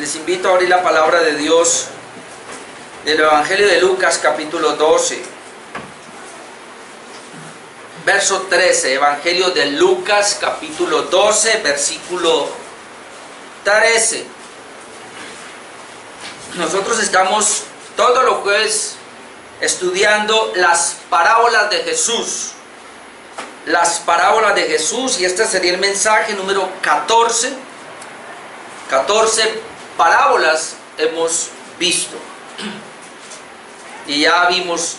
Les invito a abrir la palabra de Dios del Evangelio de Lucas, capítulo 12, verso 13. Evangelio de Lucas, capítulo 12, versículo 13. Nosotros estamos todos los jueves estudiando las parábolas de Jesús. Las parábolas de Jesús, y este sería el mensaje número 14. 14 parábolas hemos visto. Y ya vimos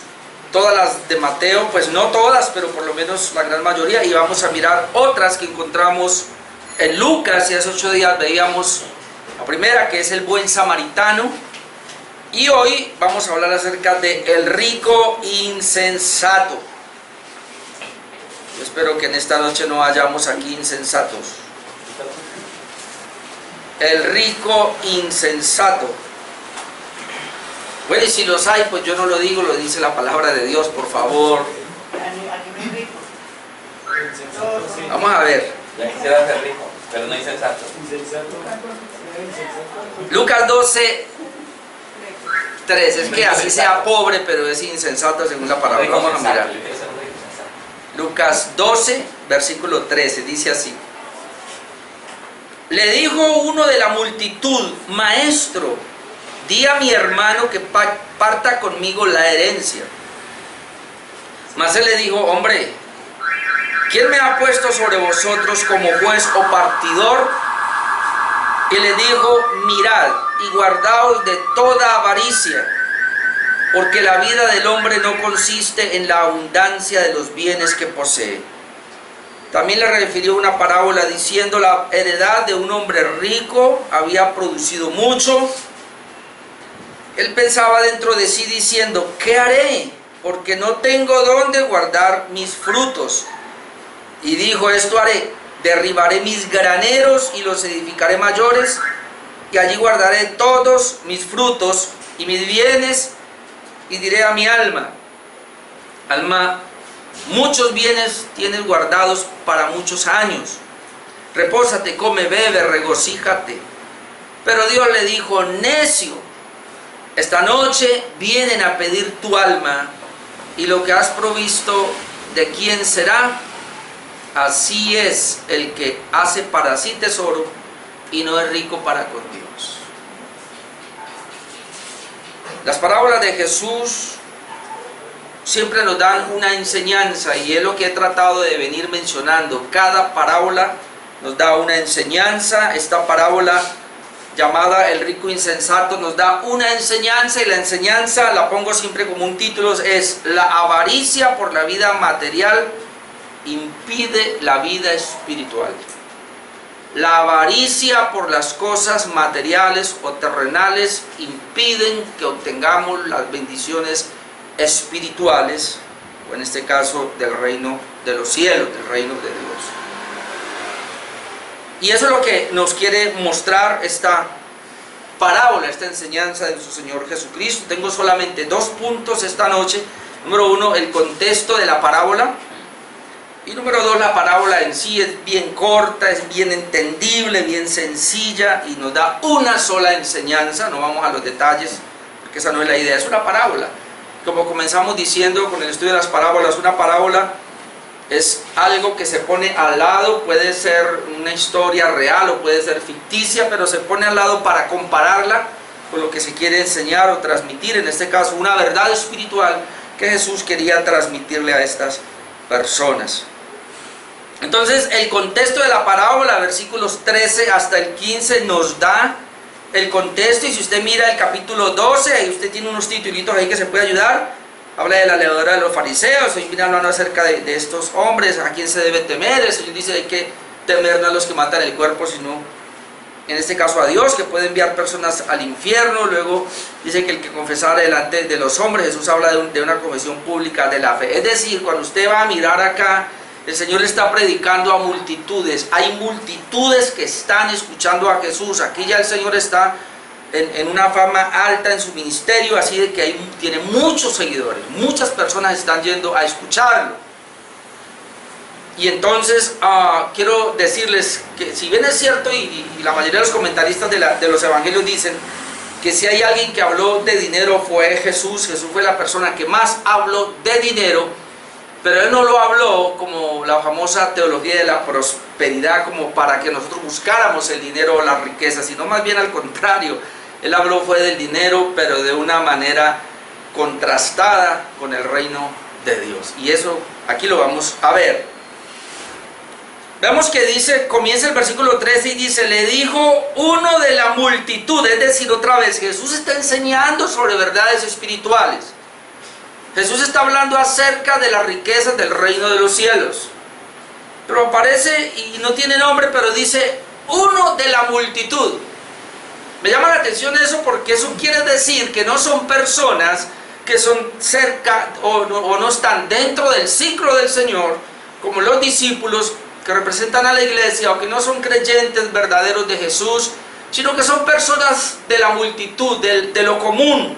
todas las de Mateo, pues no todas, pero por lo menos la gran mayoría. Y vamos a mirar otras que encontramos en Lucas, y hace 8 días veíamos la primera, que es el buen samaritano. Y hoy vamos a hablar acerca de el rico insensato. Yo espero que en esta noche no hayamos aquí insensatos. El rico insensato. Bueno, y si los hay, pues yo no lo digo, lo dice la palabra de Dios, por favor. Vamos a ver. Ya quisiera ser rico, pero no insensato. Lucas 12, 3. Es que así sea pobre, pero es insensato según la palabra. Vamos a mirar. Lucas 12, versículo 13, dice así. Le dijo uno de la multitud: Maestro, di a mi hermano que parta conmigo la herencia. Mas él le dijo: Hombre, ¿quién me ha puesto sobre vosotros como juez o partidor? Y le dijo: Mirad y guardaos de toda avaricia, porque la vida del hombre no consiste en la abundancia de los bienes que posee. También le refirió una parábola diciendo: la heredad de un hombre rico había producido mucho. Él pensaba dentro de sí diciendo: ¿qué haré? Porque no tengo dónde guardar mis frutos. Y dijo: esto haré: derribaré mis graneros y los edificaré mayores, y allí guardaré todos mis frutos y mis bienes. Y diré a mi alma: alma, muchos bienes tienes guardados para muchos años. Repósate, come, bebe, regocíjate. Pero Dios le dijo: necio, esta noche vienen a pedir tu alma, y lo que has provisto, ¿de quién será? Así es el que hace para sí tesoro y no es rico para con Dios. Las parábolas de Jesús siempre nos dan una enseñanza, y es lo que he tratado de venir mencionando. Cada parábola nos da una enseñanza. Esta parábola llamada el rico insensato nos da una enseñanza, y la enseñanza la pongo siempre como un título: es la avaricia por la vida material impide la vida espiritual. La avaricia por las cosas materiales o terrenales impiden que obtengamos las bendiciones espirituales, o en este caso del reino de los cielos, del reino de Dios. Y eso es lo que nos quiere mostrar esta parábola, esta enseñanza de nuestro Señor Jesucristo. Tengo solamente 2 puntos esta noche. Número 1, el contexto de la parábola. Y número 2, la parábola en sí es bien corta, es bien entendible, bien sencilla, y nos da una sola enseñanza. No vamos a los detalles, porque esa no es la idea, es una parábola. Como comenzamos diciendo con el estudio de las parábolas, una parábola es algo que se pone al lado. Puede ser una historia real o puede ser ficticia, pero se pone al lado para compararla con lo que se quiere enseñar o transmitir. En este caso, una verdad espiritual que Jesús quería transmitirle a estas personas. Entonces, el contexto de la parábola, versículos 13 hasta el 15, nos da el contexto. Y si usted mira el capítulo 12, ahí usted tiene unos titulitos ahí que se puede ayudar. Habla de la levadura de los fariseos. Hoy viene hablando acerca de estos hombres, a quién se debe temer. El Señor dice: hay que temer no a los que matan el cuerpo, sino en este caso a Dios, que puede enviar personas al infierno. Luego dice que el que confesara delante de los hombres, Jesús habla de una confesión pública de la fe. Es decir, cuando usted va a mirar acá, el Señor está predicando a multitudes. Hay multitudes que están escuchando a Jesús. Aquí ya el Señor está en una fama alta en su ministerio, así de que tiene muchos seguidores. Muchas personas están yendo a escucharlo. Y entonces quiero decirles que si bien es cierto y la mayoría de los comentaristas de los evangelios dicen que si hay alguien que habló de dinero fue Jesús. Jesús fue la persona que más habló de dinero, pero él no lo habló como la famosa teología de la prosperidad, como para que nosotros buscáramos el dinero o la riqueza, sino más bien al contrario. Él habló fue del dinero, pero de una manera contrastada con el reino de Dios. Y eso aquí lo vamos a ver. Veamos que dice, comienza el versículo 13 y dice, le dijo uno de la multitud, es decir, otra vez, Jesús está enseñando sobre verdades espirituales. Jesús está hablando acerca de las riquezas del reino de los cielos. Pero aparece y no tiene nombre, pero dice, uno de la multitud. Me llama la atención eso porque eso quiere decir que no son personas que son cerca o no están dentro del ciclo del Señor, como los discípulos que representan a la iglesia, o que no son creyentes verdaderos de Jesús, sino que son personas de la multitud, de lo común,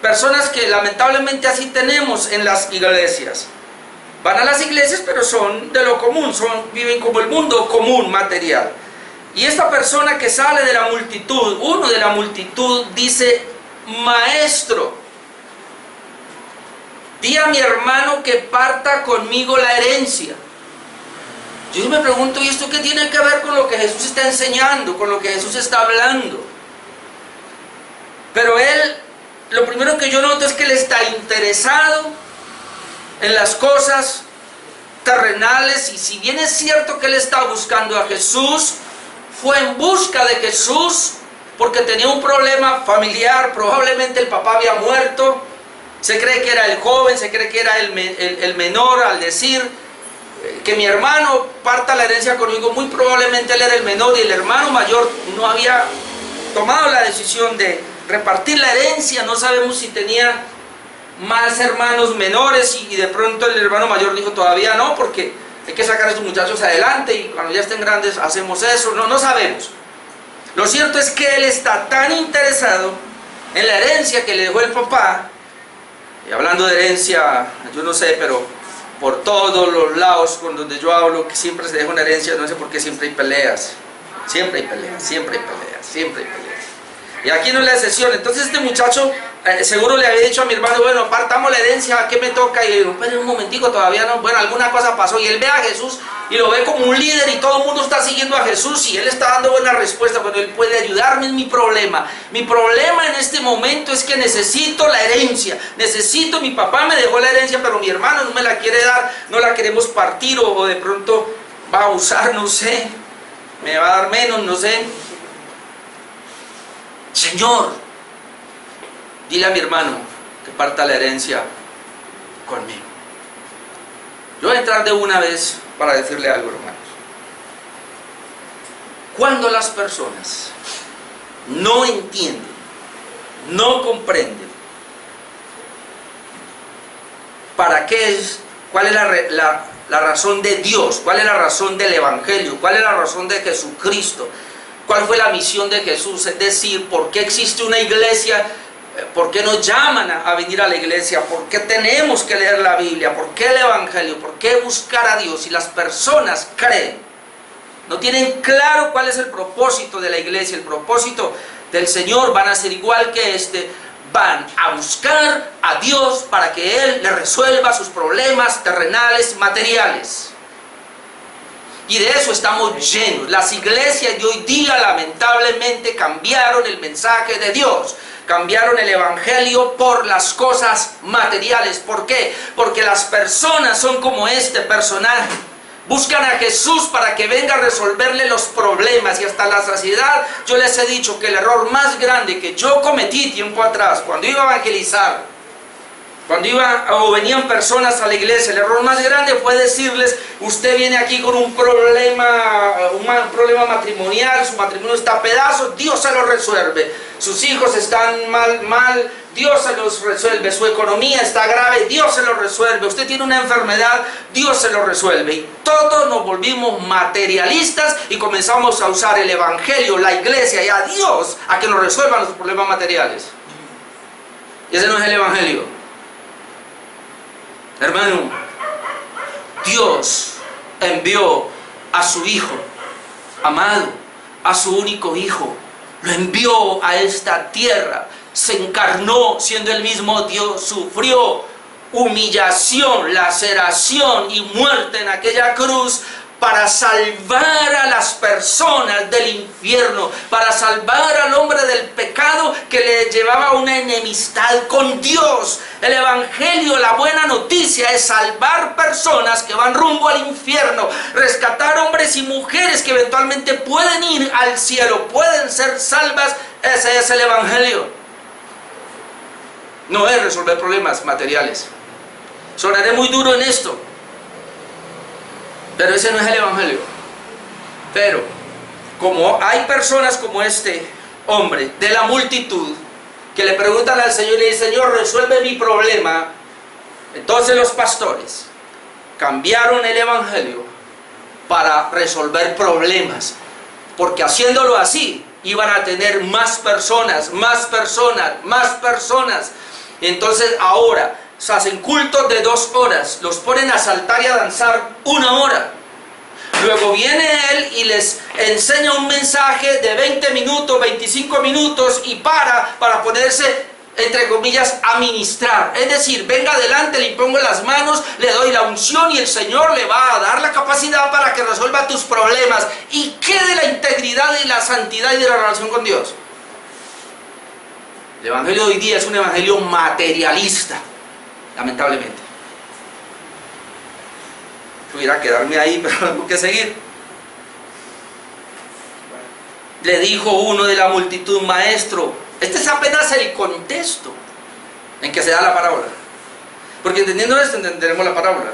personas que lamentablemente así tenemos en las iglesias. Van a las iglesias pero son de lo común, viven como el mundo común, material. Y esta persona que sale de la multitud, uno de la multitud, dice, maestro, di a mi hermano que parta conmigo la herencia. Yo me pregunto, ¿y esto qué tiene que ver con lo que Jesús está enseñando, con lo que Jesús está hablando? Pero él, lo primero que yo noto es que él está interesado en las cosas terrenales, y si bien es cierto que él está buscando a Jesús, fue en busca de Jesús porque tenía un problema familiar, probablemente el papá había muerto, se cree que era el joven, se cree que era el menor, al decir que mi hermano parta la herencia conmigo, muy probablemente él era el menor y el hermano mayor no había tomado la decisión de repartir la herencia. No sabemos si tenía más hermanos menores y de pronto el hermano mayor dijo todavía no, porque hay que sacar a estos muchachos adelante y cuando ya estén grandes hacemos eso. No sabemos. Lo cierto es que él está tan interesado en la herencia que le dejó el papá. Y hablando de herencia, yo no sé, pero por todos los lados con donde yo hablo, que siempre se deja una herencia, no sé por qué siempre hay peleas. Siempre hay peleas, siempre hay peleas, siempre hay peleas. Y aquí no es la excepción. Entonces este muchacho seguro le había dicho a mi hermano, bueno, partamos la herencia, ¿a qué me toca? Y le digo, espera un momentico, todavía no, bueno, alguna cosa pasó. Y él ve a Jesús y lo ve como un líder y todo el mundo está siguiendo a Jesús y él está dando buena respuesta, pero él puede ayudarme en mi problema. Mi problema en este momento es que necesito la herencia, mi papá me dejó la herencia, pero mi hermano no me la quiere dar, no la queremos partir o de pronto va a usar, no sé, me va a dar menos, no sé. Señor, dile a mi hermano que parta la herencia conmigo. Yo voy a entrar de una vez para decirle algo, hermanos. Cuando las personas no entienden, no comprenden para qué es, cuál es la razón de Dios, cuál es la razón del Evangelio, cuál es la razón de Jesucristo, cuál fue la misión de Jesús, es decir, por qué existe una iglesia, por qué nos llaman a venir a la iglesia, por qué tenemos que leer la Biblia, por qué el Evangelio, por qué buscar a Dios. Si las personas creen, no tienen claro cuál es el propósito de la iglesia, el propósito del Señor, van a ser igual que van a buscar a Dios para que Él les resuelva sus problemas terrenales, materiales. Y de eso estamos llenos. Las iglesias de hoy día lamentablemente cambiaron el mensaje de Dios. Cambiaron el Evangelio por las cosas materiales. ¿Por qué? Porque las personas son como este personaje. Buscan a Jesús para que venga a resolverle los problemas y hasta la saciedad. Yo les he dicho que el error más grande que yo cometí tiempo atrás, cuando iba a evangelizar, cuando venían personas a la iglesia, el error más grande fue decirles, usted viene aquí con un problema matrimonial, su matrimonio está a pedazos, Dios se lo resuelve. Sus hijos están mal, Dios se los resuelve. Su economía está grave, Dios se lo resuelve. Usted tiene una enfermedad, Dios se lo resuelve. Y todos nos volvimos materialistas y comenzamos a usar el Evangelio, la iglesia y a Dios a que nos resuelvan los problemas materiales. Y ese no es el Evangelio. Hermano, Dios envió a su Hijo amado, a su único Hijo. Lo envió a esta tierra, se encarnó siendo el mismo Dios, sufrió humillación, laceración y muerte en aquella cruz para salvar a las personas del infierno, para salvar al hombre del pecado que le llevaba una enemistad con Dios. El evangelio, la buena noticia, es salvar personas que van rumbo al infierno, rescatar hombres y mujeres que eventualmente pueden ir al cielo, pueden ser salvas. Ese es el evangelio. No es resolver problemas materiales. Sonaré muy duro en esto, pero ese no es el evangelio. Pero como hay personas como este hombre de la multitud que le preguntan al Señor y le dicen: Señor, resuelve mi problema, entonces los pastores cambiaron el evangelio para resolver problemas, porque haciéndolo así iban a tener más personas. Entonces ahora se hacen cultos de 2 horas, los ponen a saltar y a danzar 1 hora. Luego viene él y les enseña un mensaje de 20 minutos, 25 minutos y para ponerse, entre comillas, a ministrar. Es decir, venga adelante, le impongo las manos, le doy la unción y el Señor le va a dar la capacidad para que resuelva tus problemas y quede la integridad y la santidad y de la relación con Dios. El evangelio de hoy día es un evangelio materialista, lamentablemente. Pudiera quedarme ahí, pero tengo que seguir. Le dijo uno de la multitud: Maestro. Este es apenas el contexto en que se da la parábola, porque entendiendo esto entenderemos la parábola.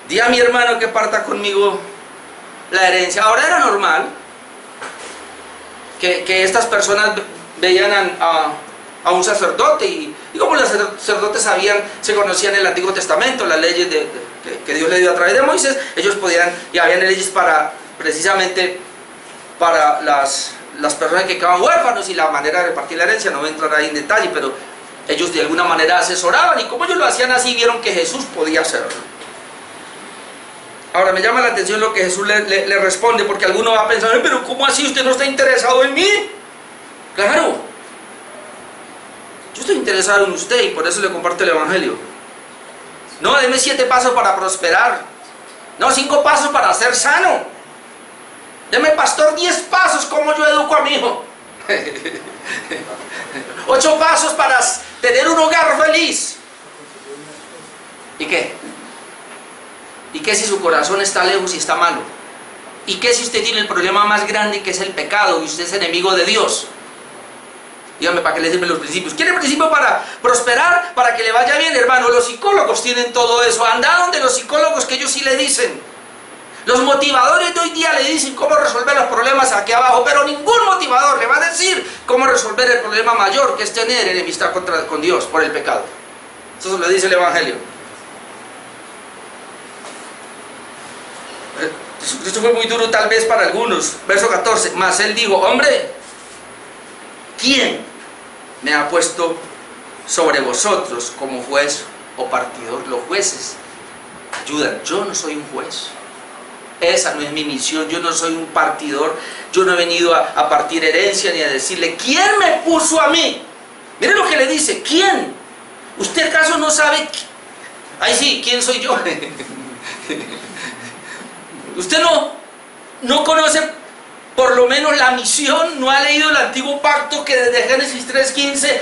Di a mi hermano que parta conmigo la herencia. Ahora era normal que estas personas veían a un sacerdote y como los sacerdotes se conocían el Antiguo Testamento, las leyes que Dios le dio a través de Moisés. Ellos podían, y habían leyes precisamente para las personas que quedaban huérfanos y la manera de repartir la herencia. No voy a entrar ahí en detalle, pero ellos de alguna manera asesoraban, y como ellos lo hacían así, vieron que Jesús podía hacerlo. Ahora me llama la atención lo que Jesús le responde, porque alguno va a pensar: pero ¿cómo así? ¿Usted no está interesado en mí? Claro, yo estoy interesado en usted y por eso le comparto el evangelio. No, deme 7 pasos para prosperar. No, 5 pasos para ser sano. Deme, pastor, 10 pasos como yo educo a mi hijo. 8 pasos para tener un hogar feliz. ¿Y qué? ¿Y qué si su corazón está lejos y está malo? ¿Y qué si usted tiene el problema más grande, que es el pecado, y usted es enemigo de Dios? Dígame, ¿para qué le sirven los principios? ¿Quiere principios para prosperar, para que le vaya bien, hermano? Los psicólogos tienen todo eso. Anda donde los psicólogos, que ellos sí le dicen. Los motivadores de hoy día le dicen cómo resolver los problemas aquí abajo, pero ningún motivador le va a decir cómo resolver el problema mayor, que es tener enemistad con Dios por el pecado. Eso lo dice el evangelio. Jesucristo fue muy duro tal vez para algunos. Verso 14: mas él dijo: hombre, ¿quién me ha puesto sobre vosotros como juez o partidor? Los jueces ayudan. Yo no soy un juez. Esa no es mi misión. Yo no soy un partidor. Yo no he venido a partir herencia ni a decirle: ¿quién me puso a mí? Miren lo que le dice: ¿quién? ¿Usted acaso no sabe? Ay, sí, ¿quién soy yo? Usted no conoce por lo menos la misión, no ha leído el antiguo pacto, que desde Génesis 3:15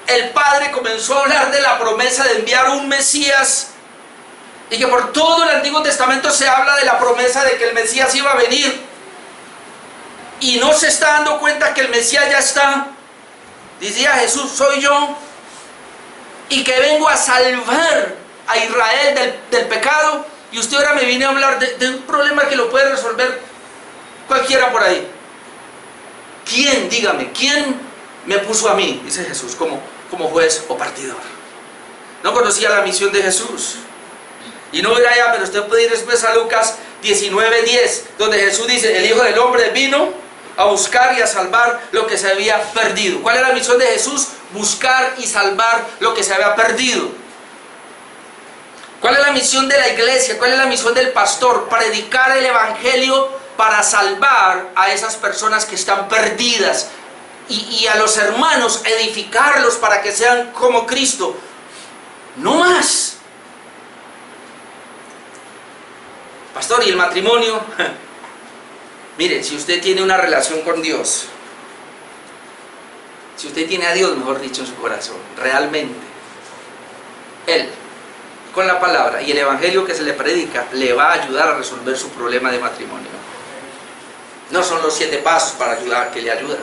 el Padre comenzó a hablar de la promesa de enviar un Mesías, y que por todo el Antiguo Testamento se habla de la promesa de que el Mesías iba a venir, y no se está dando cuenta que el Mesías ya está. Decía Jesús: soy yo, y que vengo a salvar a Israel del pecado, y usted ahora me viene a hablar de un problema que lo puede resolver cualquiera por ahí. ¿Quién, dígame, quién me puso a mí? Dice Jesús, como juez o partidor. No conocía la misión de Jesús. Y no era allá, pero usted puede ir después a Lucas 19:10, donde Jesús dice: el Hijo del Hombre vino a buscar y a salvar lo que se había perdido. ¿Cuál era la misión de Jesús? Buscar y salvar lo que se había perdido. ¿Cuál es la misión de la iglesia? ¿Cuál es la misión del pastor? Predicar el evangelio para salvar a esas personas que están perdidas y a los hermanos edificarlos para que sean como Cristo. No más. Pastor, ¿y el matrimonio? Mire, si usted tiene una relación con Dios, si usted tiene a Dios, mejor dicho, en su corazón, realmente, Él, con la palabra y el evangelio que se le predica, le va a ayudar a resolver su problema de matrimonio. No son los 7 pasos para ayudar que le ayudan.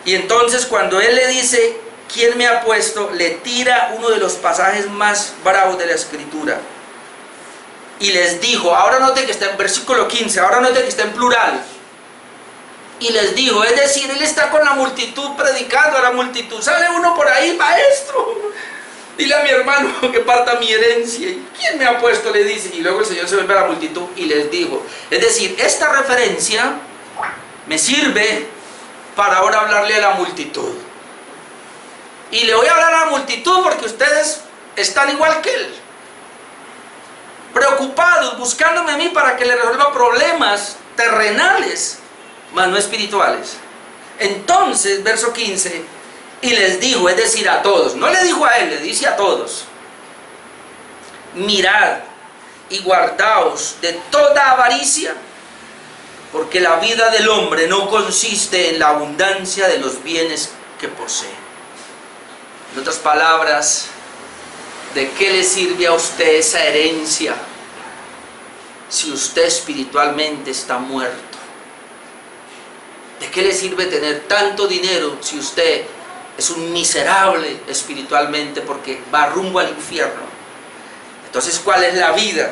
Y entonces cuando Él le dice, ¿quién me ha puesto?, le tira uno de los pasajes más bravos de la Escritura. Y les dijo, ahora note que está en versículo 15, ahora note que está en plural. Y les dijo, es decir, Él está con la multitud, predicando a la multitud. Sale uno por ahí, maestro, dile a mi hermano que parta mi herencia. ¿Y quién me ha puesto?, le dice. Y luego el Señor se vuelve a la multitud y les dijo, es decir, esta referencia me sirve para ahora hablarle a la multitud. Y le voy a hablar a la multitud porque ustedes están igual que Él, preocupados, buscándome a mí para que le resuelva problemas terrenales, mas no espirituales. Entonces, verso 15, y les dijo, es decir, a todos, no le dijo a Él, le dice a todos, mirad y guardaos de toda avaricia, porque la vida del hombre no consiste en la abundancia de los bienes que posee. En otras palabras, ¿de qué le sirve a usted esa herencia si usted espiritualmente está muerto? ¿De qué le sirve tener tanto dinero si usted es un miserable espiritualmente porque va rumbo al infierno? Entonces, ¿cuál es la vida?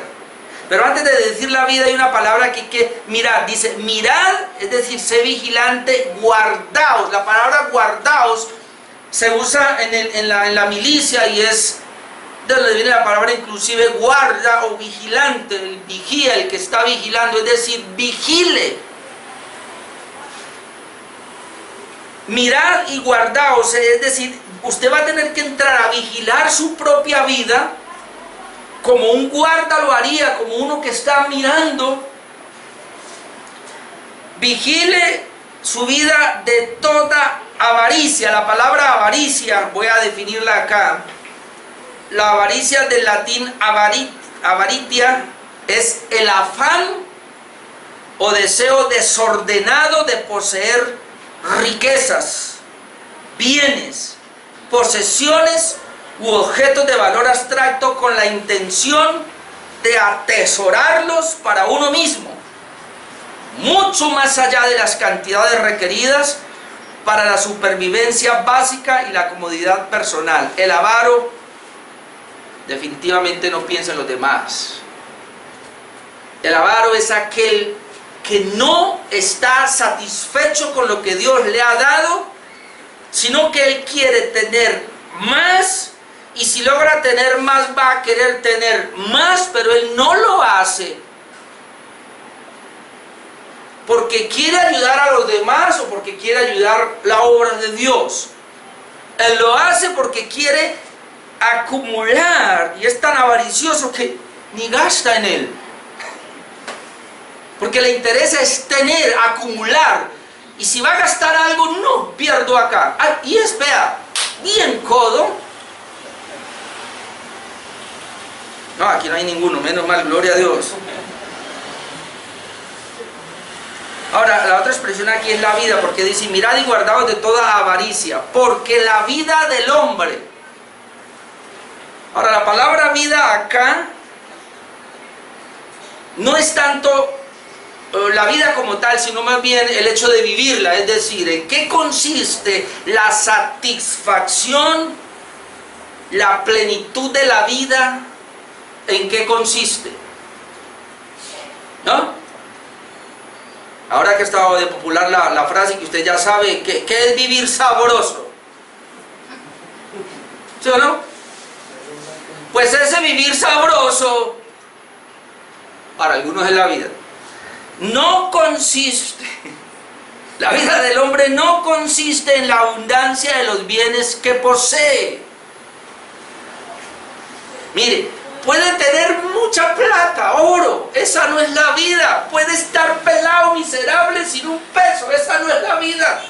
Pero antes de decir la vida hay una palabra que mirad, dice mirad, es decir, sé vigilante, guardaos. La palabra guardaos se usa en la milicia y es de donde viene la palabra inclusive guarda o vigilante, el vigía, el que está vigilando, es decir, vigile. Mirad y guardaos, es decir, usted va a tener que entrar a vigilar su propia vida como un guarda lo haría, como uno que está mirando. Vigile su vida de toda avaricia. La palabra avaricia, voy a definirla acá. La avaricia del latín avaritia es el afán o deseo desordenado de poseer riquezas, bienes, posesiones u objetos de valor abstracto con la intención de atesorarlos para uno mismo, mucho más allá de las cantidades requeridas para la supervivencia básica y la comodidad personal. El avaro definitivamente no piensa en los demás. El avaro es aquel que no está satisfecho con lo que Dios le ha dado, sino que él quiere tener más, y si logra tener más va a querer tener más, pero él no lo hace porque quiere ayudar a los demás o porque quiere ayudar la obra de Dios. Él lo hace porque quiere acumular y es tan avaricioso que ni gasta en él, porque le interesa es tener, acumular, y si va a gastar algo, no, pierdo acá. Y espera, bien codo. No, aquí no hay ninguno, menos mal, gloria a Dios. Ahora, la otra expresión aquí es la vida, porque dice, mirad y guardaos de toda avaricia, porque la vida del hombre. Ahora, la palabra vida acá no es tanto la vida como tal, sino más bien el hecho de vivirla, es decir, en qué consiste la satisfacción, la plenitud de la vida, en qué consiste, ¿no? Ahora que estaba de popular la frase que usted ya sabe, ¿qué es vivir sabroso? ¿Sí o no? Pues ese vivir sabroso, para algunos es la vida, no consiste La vida del hombre no consiste en la abundancia de los bienes que posee. Mire, puede tener mucha plata, oro, esa no es la vida. Puede estar pelado, miserable, sin un peso, esa no es la vida.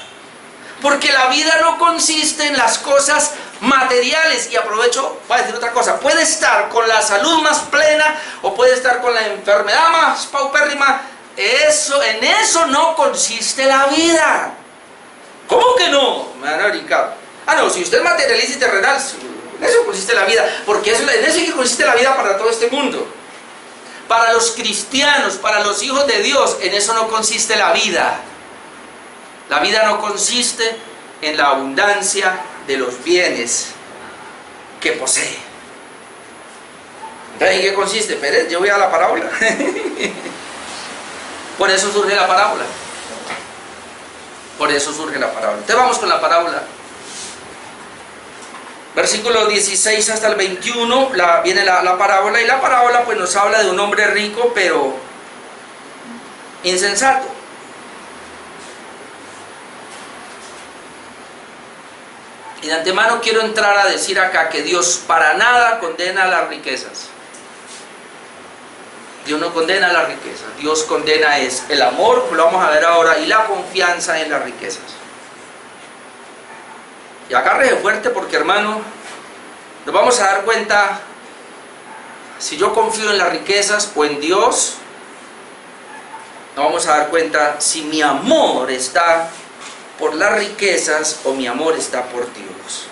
Porque la vida no consiste en las cosas materiales. Y aprovecho para decir otra cosa: puede estar con la salud más plena o puede estar con la enfermedad más paupérrima. En eso no consiste la vida. ¿Cómo que no? Me van a brincar. Ah, no, si usted es materialista y terrenal, en eso consiste la vida. Porque en eso es que consiste la vida para todo este mundo. Para los cristianos, para los hijos de Dios, en eso no consiste la vida. La vida no consiste en la abundancia de los bienes que posee. Entonces, ¿en qué consiste? Pérez, yo voy a la parábola. Por eso surge la parábola. Por eso surge la parábola. Entonces vamos con la parábola. Versículo 16 hasta el 21, viene la parábola. Y la parábola pues nos habla de un hombre rico pero insensato. Y de antemano quiero entrar a decir acá que Dios para nada condena las riquezas. Dios no condena las riquezas. Dios condena es el amor, como lo vamos a ver ahora, y la confianza en las riquezas. Y agárrese fuerte porque, hermano, nos vamos a dar cuenta si yo confío en las riquezas o en Dios. Nos vamos a dar cuenta si mi amor está por las riquezas o mi amor está por Dios.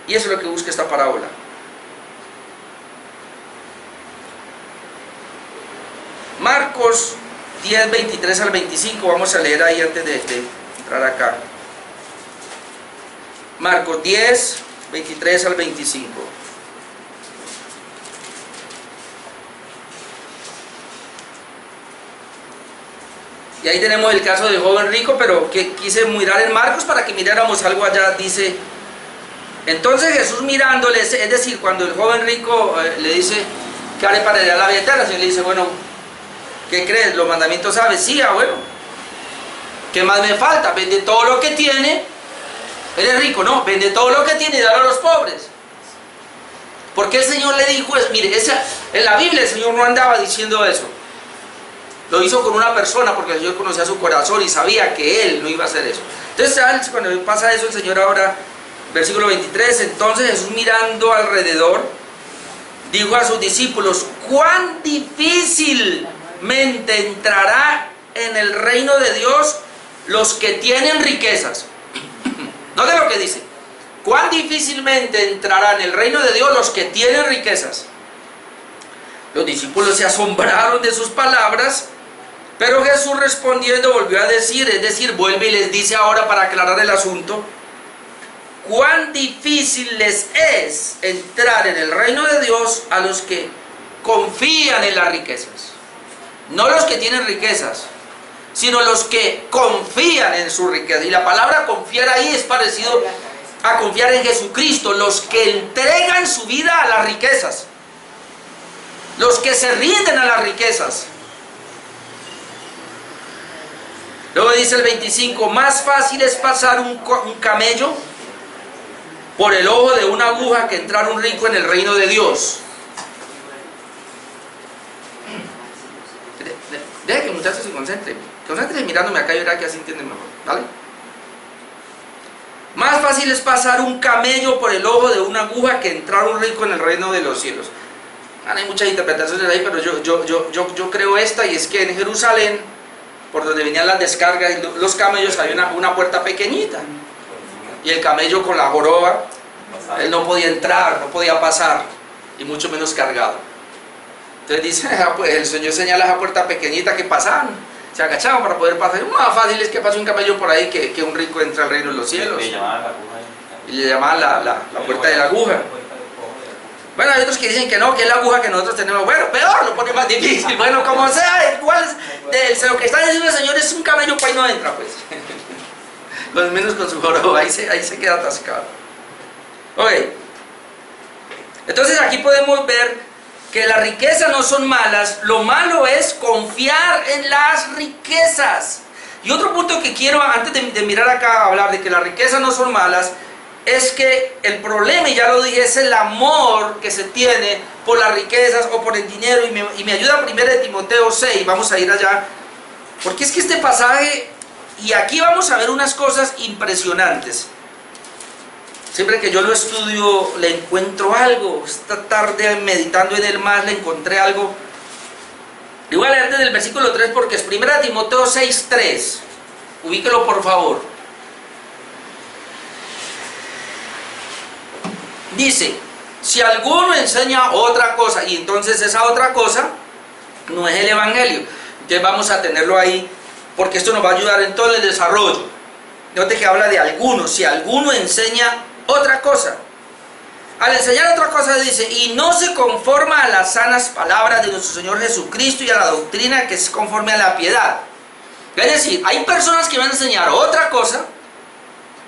Y eso es lo que busca esta parábola. Marcos 10, 23 al 25, vamos a leer ahí antes de entrar acá. Marcos 10, 23 al 25. Y ahí tenemos el caso del joven rico, pero que quise mirar en Marcos para que miráramos algo allá. Dice: entonces Jesús mirándole, es decir, cuando el joven rico le dice: ¿qué haré para heredar la vida eterna? El Señor le dice: bueno, ¿qué crees? ¿Los mandamientos sabes? Sí, bueno. ¿Qué más me falta? Vende todo lo que tiene. Eres rico, no, vende todo lo que tiene y dalo a los pobres. Porque el Señor le dijo eso. Mire, en la Biblia el Señor no andaba diciendo eso. Lo hizo con una persona porque el Señor conocía su corazón y sabía que Él no iba a hacer eso. Entonces, cuando pasa eso, el Señor ahora, versículo 23, entonces Jesús mirando alrededor, dijo a sus discípulos: cuán difícilmente entrará en el reino de Dios los que tienen riquezas. Note lo que dice: cuán difícilmente entrarán en el reino de Dios los que tienen riquezas. Los discípulos se asombraron de sus palabras, pero Jesús respondiendo volvió a decir, es decir, vuelve y les dice ahora para aclarar el asunto: cuán difícil les es entrar en el reino de Dios a los que confían en las riquezas. No los que tienen riquezas, sino los que confían en su riqueza. Y la palabra confiar ahí es parecido a confiar en Jesucristo. Los que entregan su vida a las riquezas, los que se rinden a las riquezas. Luego dice el 25: más fácil es pasar un camello por el ojo de una aguja que entrar un rico en el reino de Dios. Deje que muchachos se concentren. Concéntrense mirándome acá y verá que así entienden mejor, ¿vale? Más fácil es pasar un camello por el ojo de una aguja que entrar un rico en el reino de los cielos. Hay muchas interpretaciones ahí, pero yo creo esta, y es que en Jerusalén, por donde venían las descargas, los camellos, había una puerta pequeñita. Y el camello con la joroba, él no podía entrar, no podía pasar, y mucho menos cargado. Entonces dice, pues el Señor señala esa puerta pequeñita que pasaban, se agachaban para poder pasar. Más fácil es que pase un camello por ahí que un rico entre al reino de los cielos. Y le llamaban la puerta de la aguja. Bueno, hay otros que dicen que no, que es la aguja que nosotros tenemos. Bueno, peor, lo pone más difícil. Bueno, como sea, igual lo que está diciendo el Señor es un camello, pues ahí no entra, pues. Con menos con su joroba, ahí se queda atascado. Ok. Entonces aquí podemos ver que las riquezas no son malas, lo malo es confiar en las riquezas. Y otro punto que quiero, antes de mirar acá, hablar de que las riquezas no son malas, es que el problema, y ya lo dije, es el amor que se tiene por las riquezas o por el dinero. Y me ayuda 1 Timoteo 6, vamos a ir allá, porque es que este pasaje, y aquí vamos a ver unas cosas impresionantes. Siempre que yo lo estudio le encuentro algo. Esta tarde meditando en él más le encontré algo. Le voy a leer desde el versículo 3 porque es 1 Timoteo 6, 3. Ubíquelo por favor. Dice, si alguno enseña otra cosa, y entonces esa otra cosa no es el evangelio. Entonces vamos a tenerlo ahí, porque esto nos va a ayudar en todo el desarrollo. Note que habla de alguno, si alguno enseña otra cosa. Al enseñar otra cosa dice, y no se conforma a las sanas palabras de nuestro Señor Jesucristo y a la doctrina que es conforme a la piedad. Es decir, hay personas que van a enseñar otra cosa,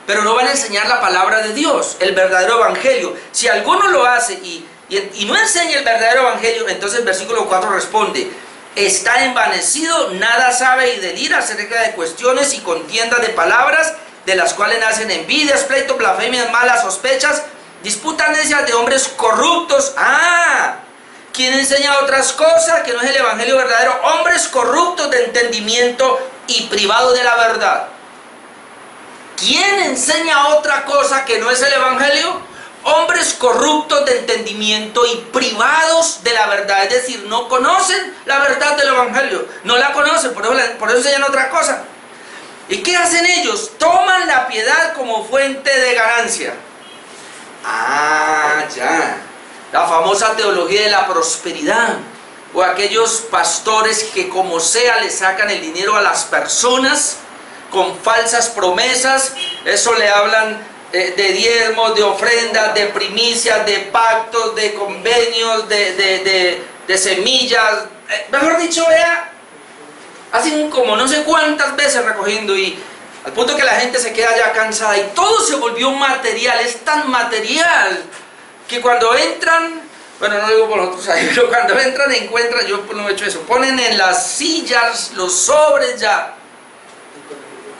pero no van a enseñar la palabra de Dios, el verdadero evangelio. Si alguno lo hace y no enseña el verdadero evangelio, entonces el versículo 4 responde, está envanecido, nada sabe y delira acerca de cuestiones y contiendas de palabras, de las cuales nacen envidias, pleitos, blasfemias, malas sospechas, disputas necias de hombres corruptos. ¿Quién enseña otras cosas que no es el evangelio verdadero? Hombres corruptos de entendimiento y privados de la verdad. ¿Quién enseña otra cosa que no es el evangelio? Hombres corruptos de entendimiento y privados de la verdad. Es decir, no conocen la verdad del evangelio. No la conocen, por eso enseñan otra cosa. ¿Y qué hacen ellos? Toman la piedad como fuente de ganancia. Ya. La famosa teología de la prosperidad. O aquellos pastores que como sea le sacan el dinero a las personas con falsas promesas. Eso le hablan de diezmos, de ofrendas, de primicias, de pactos, de convenios, de semillas. Mejor dicho, vea, hacen como no sé cuántas veces recogiendo, y al punto que la gente se queda ya cansada y todo se volvió material. Es tan material que cuando entran, bueno, no digo por nosotros ahí, pero cuando entran encuentran, yo no he hecho eso, ponen en las sillas los sobres ya,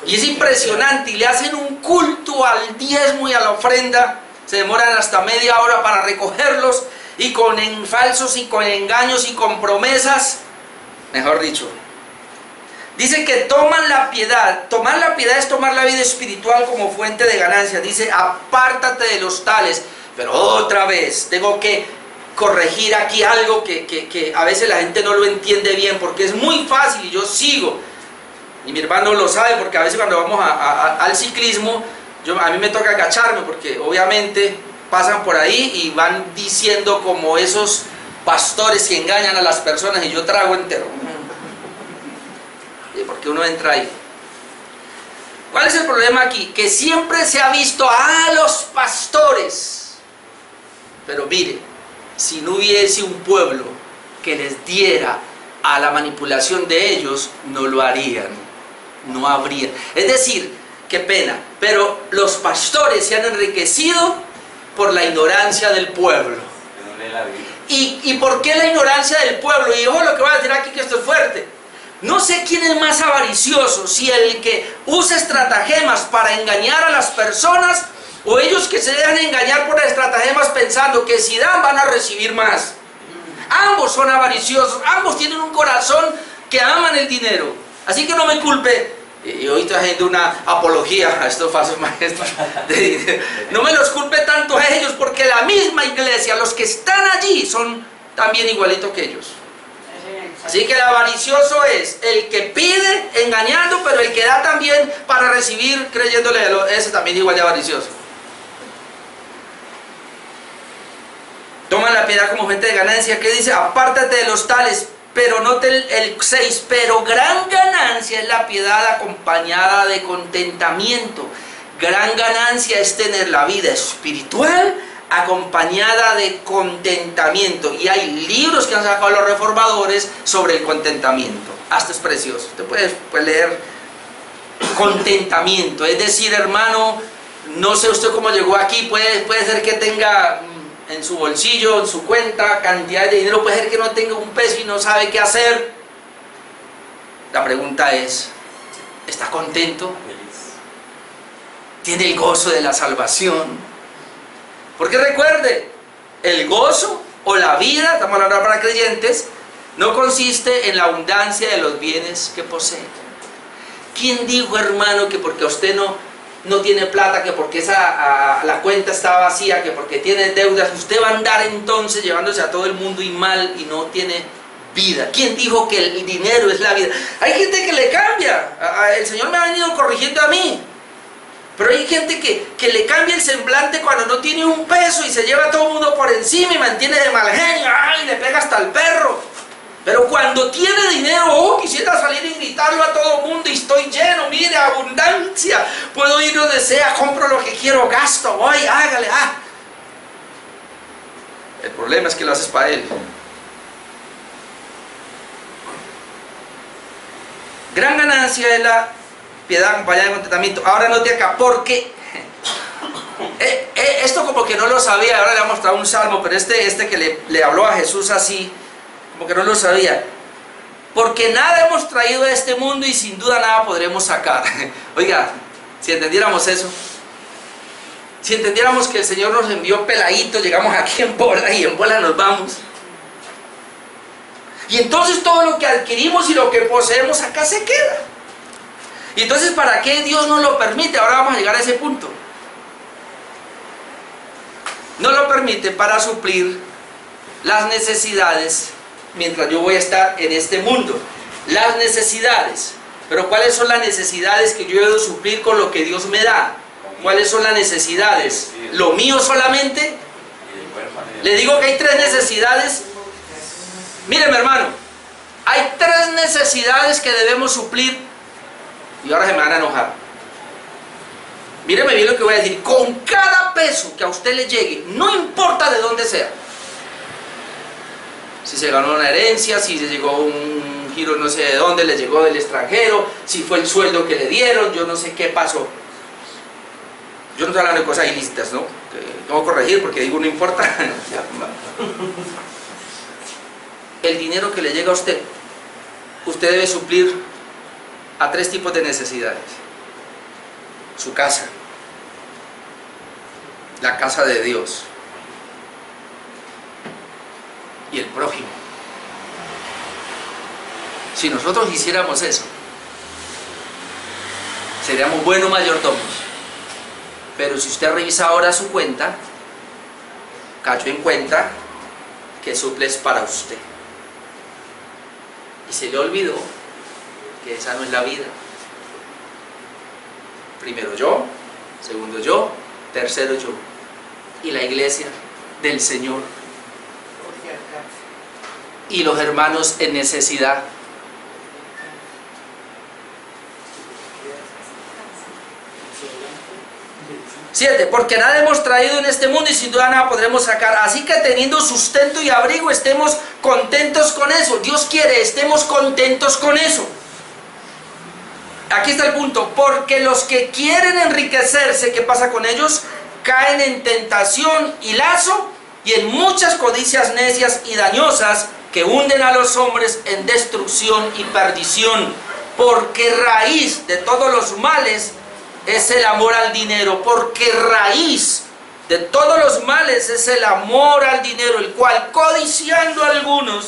y es impresionante, y le hacen un culto al diezmo y a la ofrenda. Se demoran hasta media hora para recogerlos, y con falsos y con engaños y con promesas, mejor dicho. Dice que toman la piedad. Tomar la piedad es tomar la vida espiritual como fuente de ganancia. Dice, apártate de los tales. Pero otra vez, tengo que corregir aquí algo que a veces la gente no lo entiende bien, porque es muy fácil, y yo sigo. Y mi hermano lo sabe, porque a veces cuando vamos al ciclismo, a mí me toca agacharme, porque obviamente pasan por ahí y van diciendo como esos pastores que engañan a las personas, y yo trago entero. Porque uno entra ahí. ¿Cuál es el problema aquí? Que siempre se ha visto a los pastores. Pero mire, si no hubiese un pueblo que les diera a la manipulación de ellos, no lo harían. No habría. Es decir, qué pena, pero los pastores se han enriquecido por la ignorancia del pueblo. ¿Y por qué la ignorancia del pueblo? Y ojo lo que voy a decir aquí, que esto es fuerte. No sé quién es más avaricioso, si el que usa estratagemas para engañar a las personas, o ellos que se dejan engañar por estratagemas pensando que si dan van a recibir más. Ambos son avariciosos, ambos tienen un corazón que aman el dinero. Así que no me culpe, y hoy estoy haciendo una apología a estos falsos maestros de dinero. No me los culpe tanto a ellos, porque la misma iglesia, los que están allí, son también igualitos que ellos. Así que el avaricioso es el que pide engañando, pero el que da también para recibir creyéndole, ese también igual de avaricioso. Toman la piedad como fuente de ganancia. ¿Qué dice? Apártate de los tales. Pero note el 6, pero gran ganancia es la piedad acompañada de contentamiento. Gran ganancia es tener la vida espiritual acompañada de contentamiento. Y hay libros que han sacado los reformadores sobre el contentamiento. Hasta es precioso. Usted puede leer contentamiento. Es decir, hermano, no sé usted cómo llegó aquí. Puede ser que tenga en su bolsillo, en su cuenta, cantidad de dinero. Puede ser que no tenga un peso y no sabe qué hacer. La pregunta es, está contento, Feliz. tiene el gozo de la salvación. Porque recuerde, el gozo o la vida, estamos hablando para creyentes, no consiste en la abundancia de los bienes que posee. ¿Quién dijo, hermano, que porque usted no tiene plata, que porque la cuenta está vacía, que porque tiene deudas, usted va a andar entonces llevándose a todo el mundo y mal y no tiene vida? ¿Quién dijo que el dinero es la vida? Hay gente que le cambia. El Señor me ha venido corrigiendo a mí. Pero hay gente que le cambia el semblante cuando no tiene un peso y se lleva a todo el mundo por encima y mantiene de mal genio. ¡Ay! Le pega hasta el perro. Pero cuando tiene dinero, quisiera salir y gritarlo a todo el mundo y estoy lleno, mire, abundancia. Puedo ir donde sea, compro lo que quiero, gasto, voy, hágale. El problema es que lo haces para él. Gran ganancia es la piedad acompañada de contentamiento. Ahora note acá, porque esto como que no lo sabía, ahora le voy a mostrar un salmo, pero este que le habló a Jesús así, como que no lo sabía. Porque nada hemos traído a este mundo y sin duda nada podremos sacar. Oiga, si entendiéramos eso, si entendiéramos que el Señor nos envió peladitos, llegamos aquí en bola y en bola nos vamos. Y entonces todo lo que adquirimos y lo que poseemos acá se queda. Y entonces, ¿para qué Dios nos lo permite? Ahora vamos a llegar a ese punto. No lo permite para suplir las necesidades mientras yo voy a estar en este mundo. Las necesidades. Pero ¿cuáles son las necesidades que yo debo suplir con lo que Dios me da? ¿Cuáles son las necesidades? ¿Lo mío solamente? Le digo que hay tres necesidades. Míreme, hermano, hay tres necesidades que debemos suplir. Y ahora se me van a enojar. Míreme bien lo que voy a decir. Con cada peso que a usted le llegue, no importa de dónde sea, si se ganó una herencia, si se llegó un giro no sé de dónde, le llegó del extranjero, si fue el sueldo que le dieron, yo no sé qué pasó. Yo no estoy hablando de cosas ilícitas, ¿no? Tengo que corregir porque digo no importa. El dinero que le llega a usted debe suplir a tres tipos de necesidades. Su casa, la casa de Dios y el prójimo. Si nosotros hiciéramos eso, seríamos buenos mayordomos. Pero si usted revisa ahora su cuenta, cayó en cuenta que suple es para usted. Y se le olvidó que esa no es la vida. Primero yo, segundo yo, tercero yo. Y la iglesia del Señor. Y los hermanos en necesidad. 7. Porque nada hemos traído en este mundo y sin duda nada podremos sacar. Así que teniendo sustento y abrigo, estemos contentos con eso. Dios quiere, estemos contentos con eso. Aquí está el punto. Porque los que quieren enriquecerse, ¿qué pasa con ellos? Caen en tentación y lazo y en muchas codicias necias y dañosas que hunden a los hombres en destrucción y perdición. Porque raíz de todos los males es el amor al dinero, porque raíz de todos los males es el amor al dinero, el cual, codiciando a algunos,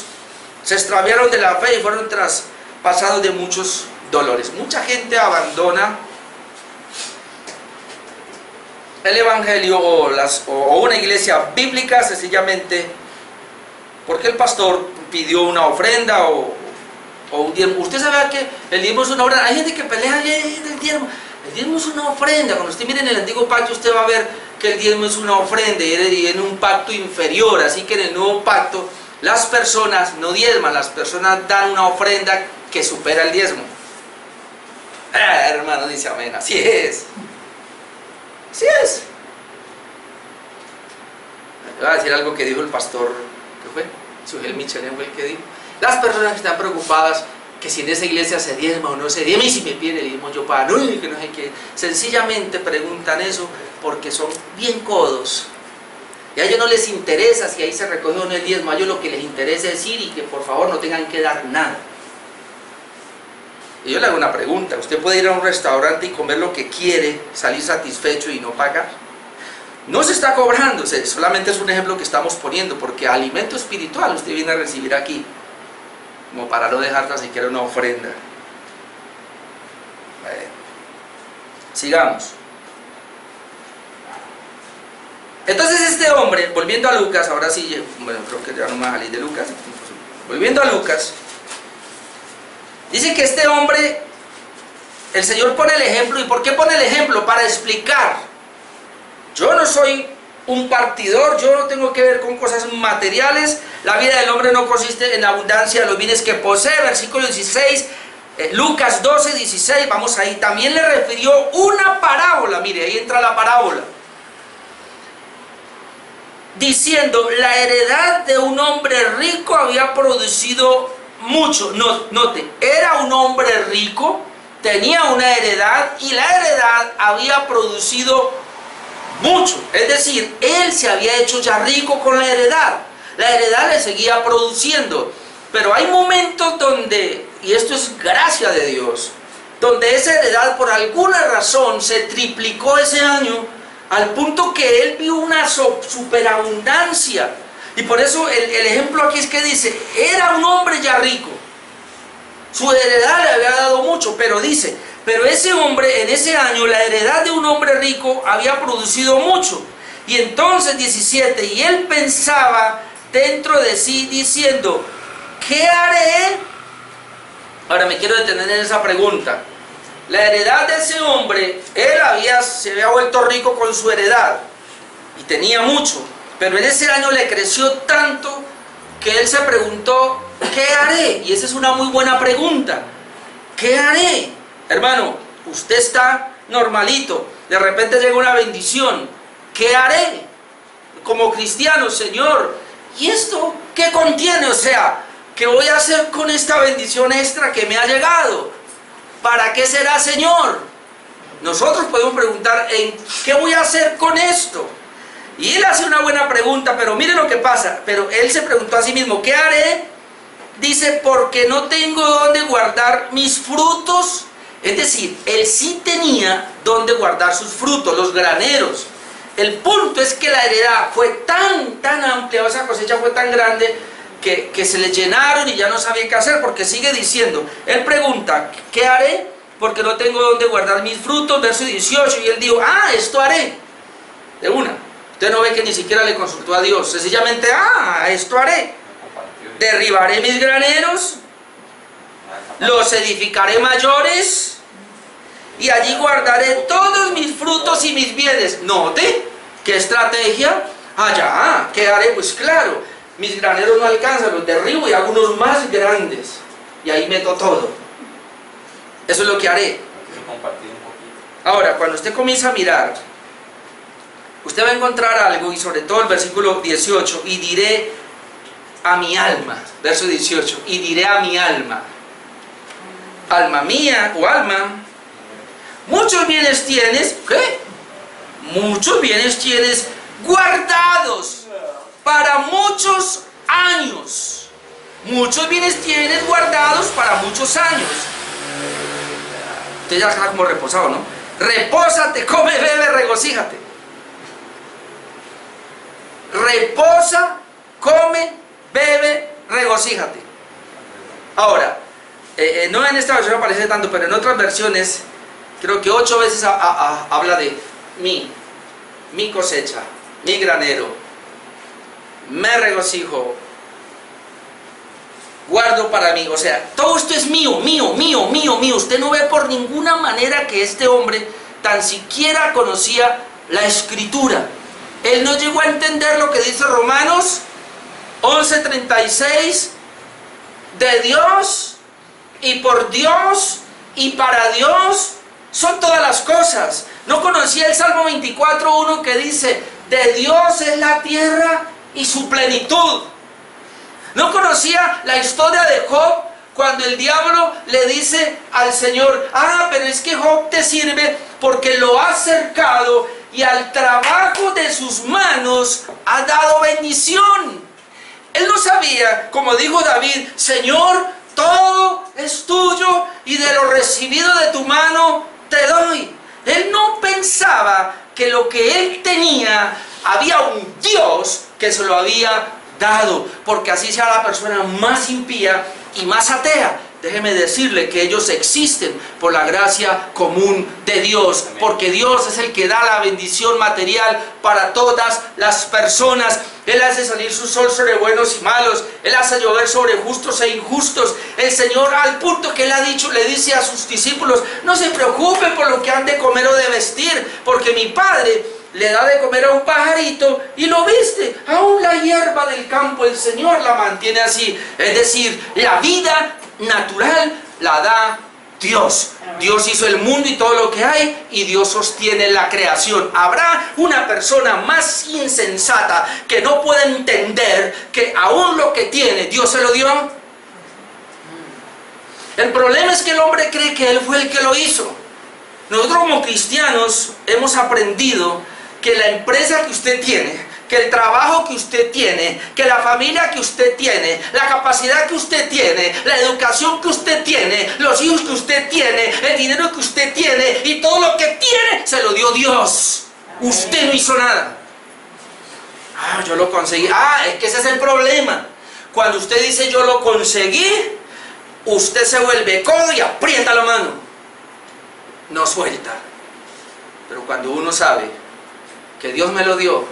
se extraviaron de la fe y fueron traspasados de muchos dolores. Mucha gente el evangelio o una iglesia bíblica sencillamente porque el pastor pidió una ofrenda o un diezmo. Usted sabe que el diezmo es una ofrenda. Hay gente que pelea el diezmo. El diezmo es una ofrenda. Cuando usted mire en el antiguo pacto, usted va a ver que el diezmo es una ofrenda y en un pacto inferior. Así que en el nuevo pacto, las personas no diezman, las personas dan una ofrenda que supera el diezmo. Hermano, dice amén. Así es. Así es. Le voy a decir algo que dijo el pastor, ¿qué fue? Sugel Michelin fue el que dijo. Las personas que están preocupadas que si en esa iglesia se diezma o no se diezma, y si me pide el diezmo yo pago, no, que no sé qué. Sencillamente preguntan eso porque son bien codos. Y a ellos no les interesa si ahí se recoge o no el diezmo, a ellos lo que les interesa es ir y que por favor no tengan que dar nada. Y yo le hago una pregunta: ¿usted puede ir a un restaurante y comer lo que quiere, salir satisfecho y no pagar? No se está cobrando, solamente es un ejemplo que estamos poniendo, porque alimento espiritual usted viene a recibir aquí, como para no dejar tan siquiera una ofrenda. Sigamos. Entonces este hombre, volviendo a Lucas, ahora sí, bueno, creo que ya no me salí de Lucas, volviendo a Lucas, dice que este hombre, el Señor pone el ejemplo. ¿Y por qué pone el ejemplo? Para explicar: yo no soy un partidor, yo no tengo que ver con cosas materiales, la vida del hombre no consiste en la abundancia de los bienes que posee. Versículo 16, Lucas 12, 16, vamos ahí. También le refirió una parábola, mire, ahí entra la parábola, diciendo: la heredad de un hombre rico había producido mucho. Note, era un hombre rico, tenía una heredad, y la heredad había producido mucho. Es decir, él se había hecho ya rico con la heredad. La heredad le seguía produciendo. Pero hay momentos donde, y esto es gracia de Dios, donde esa heredad por alguna razón se triplicó ese año, al punto que él vio una superabundancia. Y por eso el ejemplo aquí es que dice: era un hombre ya rico, su heredad le había dado mucho, pero dice: pero ese hombre, en ese año, la heredad de un hombre rico había producido mucho. Y entonces 17, y él pensaba dentro de sí, diciendo: ¿qué haré? Ahora me quiero detener en esa pregunta. La heredad de ese hombre, él se había vuelto rico con su heredad, y tenía mucho, pero en ese año le creció tanto que él se preguntó: ¿qué haré? Y esa es una muy buena pregunta. ¿Qué haré? Hermano, usted está normalito, de repente llega una bendición. ¿Qué haré? Como cristiano: Señor, ¿y esto qué contiene? O sea, ¿qué voy a hacer con esta bendición extra que me ha llegado? ¿Para qué será, Señor? Nosotros podemos preguntar: ¿en qué voy a hacer con esto? Y él hace una buena pregunta, pero mire lo que pasa. Pero él se preguntó a sí mismo: ¿qué haré? Dice: porque no tengo dónde guardar mis frutos. Es decir, él sí tenía dónde guardar sus frutos, los graneros. El punto es que la heredad fue tan amplia, esa cosecha fue tan grande, que se le llenaron y ya no sabía qué hacer, porque sigue diciendo, él pregunta: ¿qué haré? Porque no tengo dónde guardar mis frutos. Verso 18, y él dijo: esto haré. De una. Usted no ve que ni siquiera le consultó a Dios, sencillamente: esto haré. Derribaré mis graneros, los edificaré mayores, y allí guardaré todos mis frutos y mis bienes. Note, ¿qué estrategia? ¿Qué haré? Pues claro, mis graneros no alcanzan, los derribo y hago unos más grandes, y ahí meto todo. Eso es lo que haré. Ahora, cuando usted comienza a mirar, usted va a encontrar algo, y sobre todo el versículo 18, y diré a mi alma, verso 18, y diré a mi alma: alma mía, o alma, muchos bienes tienes, ¿qué? Muchos bienes tienes guardados para muchos años. Muchos bienes tienes guardados para muchos años. Usted ya está como reposado, ¿no? Repósate, come, bebe, regocíjate. Reposa, come, bebe, regocíjate. Ahora, no en esta versión aparece tanto, pero en otras versiones, creo que 8 veces habla de mi cosecha, mi granero, me regocijo, guardo para mí. O sea, todo esto es mío. Usted no ve por ninguna manera que este hombre tan siquiera conocía la Escritura. Él no llegó a entender lo que dice Romanos 11:36, de Dios y por Dios y para Dios son todas las cosas. No conocía el Salmo 24:1 que dice: de Dios es la tierra y su plenitud. No conocía la historia de Job, cuando el diablo le dice al Señor: pero es que Job te sirve porque lo has cercado y al trabajo de sus manos ha dado bendición. Él no sabía, como dijo David: Señor, todo es tuyo y de lo recibido de tu mano te doy. Él no pensaba que lo que él tenía, había un Dios que se lo había dado, porque así sea la persona más impía y más atea. Déjeme decirle que ellos existen por la gracia común de Dios, porque Dios es el que da la bendición material para todas las personas. Él hace salir su sol sobre buenos y malos, Él hace llover sobre justos e injustos. El Señor, al punto que Él ha dicho, le dice a sus discípulos: no se preocupen por lo que han de comer o de vestir, porque mi Padre le da de comer a un pajarito y lo viste. Aún la hierba del campo el Señor la mantiene así. Es decir, la vida natural la da Dios. Dios hizo el mundo y todo lo que hay, y Dios sostiene la creación. ¿Habrá una persona más insensata que no pueda entender que aún lo que tiene Dios se lo dio? El problema es que el hombre cree que Él fue el que lo hizo. Nosotros como cristianos hemos aprendido que la empresa que usted tiene, que el trabajo que usted tiene, que la familia que usted tiene, la capacidad que usted tiene, la educación que usted tiene, los hijos que usted tiene, el dinero que usted tiene y todo lo que tiene, se lo dio Dios. Usted no hizo nada. Yo lo conseguí. Es que ese es el problema. Cuando usted dice yo lo conseguí, usted se vuelve codo y aprieta la mano. No suelta. Pero cuando uno sabe que Dios me lo dio,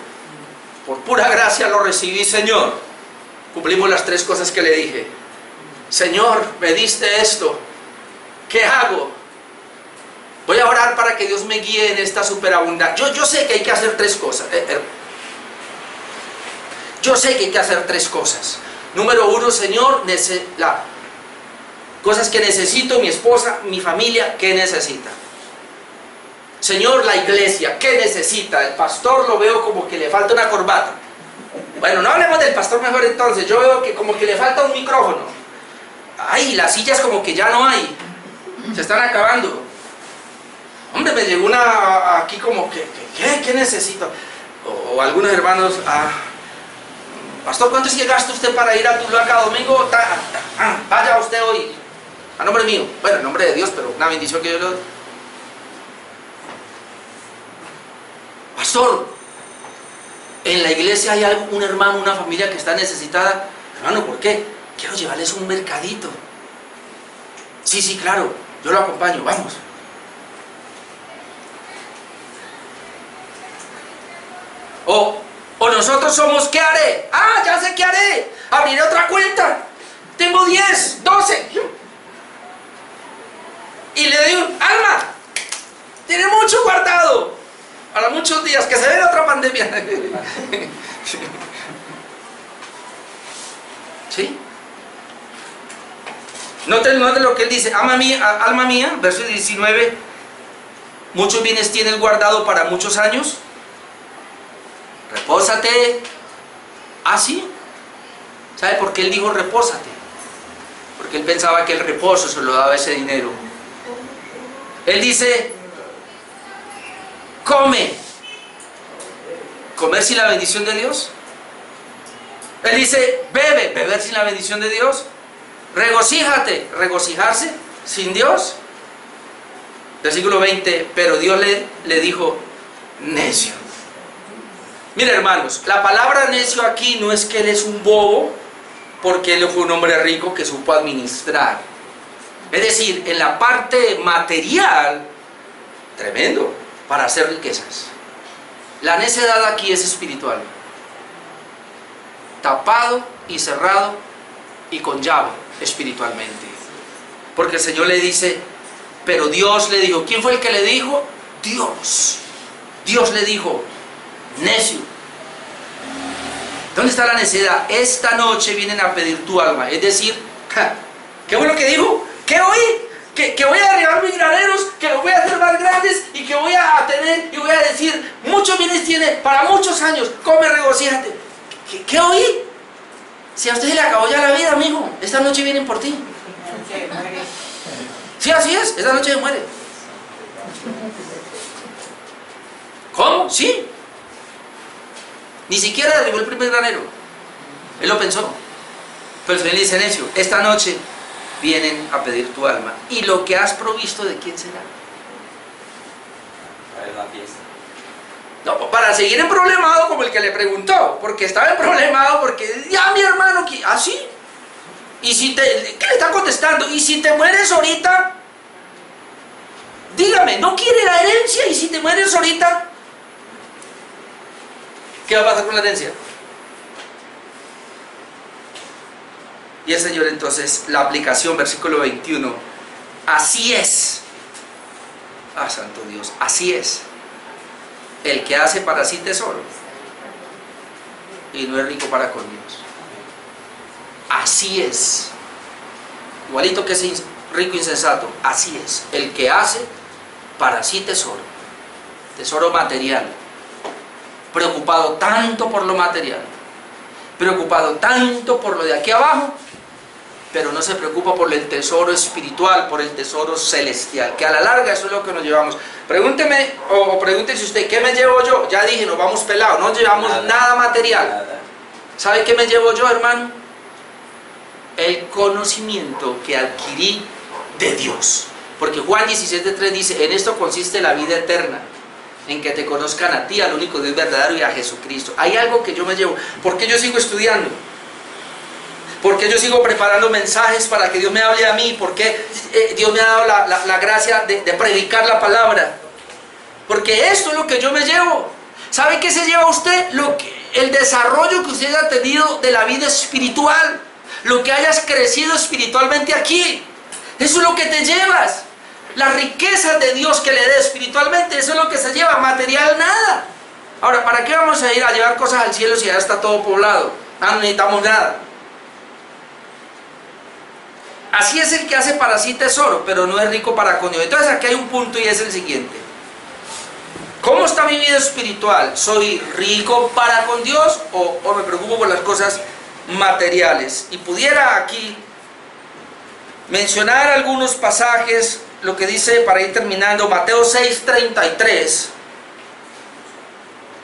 por pura gracia lo recibí, Señor, cumplimos las 3 cosas que le dije. Señor, me diste esto, ¿qué hago? Voy a orar para que Dios me guíe en esta superabundancia. Yo sé que hay que hacer 3 cosas. Yo sé que hay que hacer 3 cosas. Número 1, Señor, cosas que necesito, mi esposa, mi familia, ¿qué necesita? Señor, la iglesia, ¿qué necesita? El pastor lo veo como que le falta una corbata. Bueno, no hablemos del pastor mejor entonces. Yo veo que como que le falta un micrófono. Las sillas como que ya no hay. Se están acabando. Hombre, me llegó una aquí como que, ¿qué necesito? O algunos hermanos, pastor, ¿cuánto es que gasta usted para ir a Tuluá cada domingo? Vaya usted hoy. A nombre mío. Bueno, en nombre de Dios, pero una bendición que yo le doy. Pastor, en la iglesia hay un hermano, una familia que está necesitada. Hermano, ¿por qué? Quiero llevarles un mercadito. Sí, claro, yo lo acompaño, vamos. O nosotros somos, ¿qué haré? Ya sé qué haré. Abriré otra cuenta. Tengo 10, 12. Y le digo, Alma, tiene mucho guardado para muchos días, que se ve otra pandemia. ¿Sí? Noten lo que él dice. Alma mía, verso 19. Muchos bienes tienes guardado para muchos años. Repósate. ¿Sí? ¿Sabe por qué él dijo repósate? Porque él pensaba que el reposo se lo daba ese dinero. Él dice, come. ¿Comer sin la bendición de Dios? Él dice, bebe. ¿Beber sin la bendición de Dios? Regocíjate. ¿Regocijarse sin Dios? Versículo 20, pero Dios le dijo, necio. Mira, hermanos, la palabra necio aquí no es que él es un bobo, porque él fue un hombre rico que supo administrar. Es decir, en la parte material, tremendo, para hacer riquezas. La necedad aquí es espiritual. Tapado y cerrado y con llave espiritualmente. Porque el Señor le dice, pero Dios le dijo. ¿Quién fue el que le dijo? Dios. Dios le dijo, necio. ¿Dónde está la necedad? Esta noche vienen a pedir tu alma. Es decir, ¿qué fue lo que dijo? ¿Qué oí? Que voy a derribar mis graneros, que los voy a hacer más grandes y que voy a tener y voy a decir, muchos bienes tiene para muchos años, come, regocíjate. ¿Qué oí? Si a usted se le acabó ya la vida, amigo, esta noche vienen por ti. Sí, así es, esta noche se muere. ¿Cómo? Sí. Ni siquiera derribó el primer granero. Él lo pensó. Pero el Señor le dice, necio, esta noche vienen a pedir tu alma. ¿Y lo que has provisto de quién será? Hay una fiesta. No, para seguir emproblemado como el que le preguntó, porque estaba emproblemado porque ya mi hermano, ¿sí? Y si ¿qué le está contestando? Y si te mueres ahorita, dígame, ¿no quiere la herencia? Y si te mueres ahorita, ¿qué va a pasar con la herencia? Y el Señor entonces, la aplicación, versículo 21, así es, santo Dios, así es, el que hace para sí tesoro y no es rico para con Dios. Así es, igualito que ese rico insensato, así es, el que hace para sí tesoro, tesoro material, preocupado tanto por lo material, preocupado tanto por lo de aquí abajo, pero no se preocupa por el tesoro espiritual, por el tesoro celestial, que a la larga eso es lo que nos llevamos. Pregúnteme, o pregúntese usted, ¿qué me llevo yo? Ya dije, nos vamos pelados, no llevamos nada material. Nada. ¿Sabe qué me llevo yo, hermano? El conocimiento que adquirí de Dios. Porque Juan 17:3 dice, en esto consiste la vida eterna, en que te conozcan a ti, al único Dios verdadero, y a Jesucristo. Hay algo que yo me llevo. ¿Por qué yo sigo estudiando? ¿Por qué yo sigo preparando mensajes para que Dios me hable a mí? ¿Por qué Dios me ha dado la gracia de predicar la palabra? Porque esto es lo que yo me llevo. ¿Sabe qué se lleva usted? El desarrollo que usted ha tenido de la vida espiritual. Lo que hayas crecido espiritualmente aquí. Eso es lo que te llevas. Las riquezas de Dios que le dé espiritualmente, eso es lo que se lleva. Material, nada. Ahora, ¿para qué vamos a ir a llevar cosas al cielo si ya está todo poblado? No necesitamos nada. Así es el que hace para sí tesoro, pero no es rico para con Dios. Entonces aquí hay un punto y es el siguiente. ¿Cómo está mi vida espiritual? ¿Soy rico para con Dios o me preocupo por las cosas materiales? Y pudiera aquí mencionar algunos pasajes, lo que dice para ir terminando, Mateo 6:33.